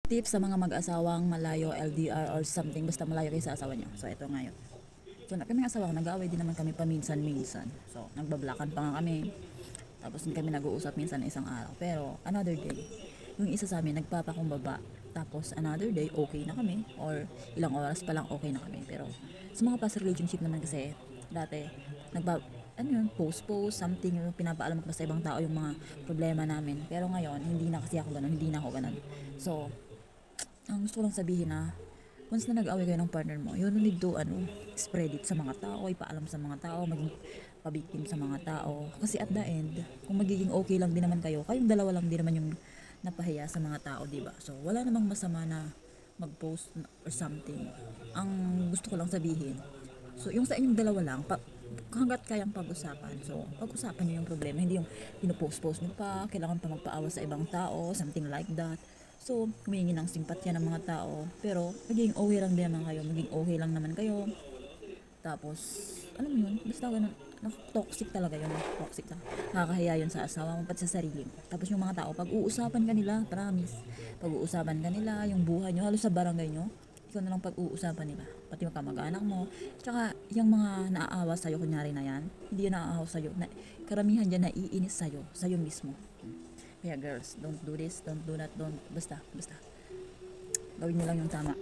Tips sa mga mag-asawang malayo, LDR or something, basta malayo kayo sa asawa niyo. So ito ngayon. So kami asawa ko, nag-aaway din naman kami paminsan-minsan. So nagbablakan pa nga kami. Tapos hindi kami nag-uusap minsan isang araw. Pero another day, yung isa sa amin nagpapakumbaba. Tapos another day, okay na kami. Or ilang oras pa lang okay na kami. Pero sa mga past relationship naman kasi, dati, ano yun, post, something, yung pinapaalam ko sa ibang tao yung mga problema namin. Pero ngayon, hindi na kasi ako ganun, hindi na ako ganun. So, ang gusto ko lang sabihin na, once na nag-away kayo ng partner mo, you don't need to, spread it sa mga tao, ipaalam sa mga tao, maging pabiktim sa mga tao. Kasi at the end, kung magiging okay lang din naman kayo, kayong dalawa lang din naman yung napahiya sa mga tao, di ba? So, wala namang masama na mag-post or something. Ang gusto ko lang sabihin, so, yung sa inyong dalawa lang, hanggat kayang pag-usapan. So, pag-usapan nyo yung problema, hindi yung pinupost-post nyo pa, kailangan pa magpaawa sa ibang tao, something like that. So, humingi ng simpatya ng mga tao. Pero, maging okay lang din naman kayo. Maging okay lang naman kayo. Tapos, alam mo yun, basta ganun. Toxic talaga yun. Toxic na. Nakakahiya yun sa asawa mo, pati sa sarili mo. Tapos yung mga tao, pag-uusapan ka nila, promise. Pag-uusapan ka nila, yung buhay nyo, halos sa barangay nyo, ikaw na lang pag-uusapan nila. Pati yung kamag-anak mo. Tsaka, yung mga naaawa sa'yo, kunyari na yan, hindi yun naaawa sa'yo. Karamihan dyan naiinis sa'yo mismo. Kaya girls, don't do this, don't do that, basta. Gawin nyo lang yung tama.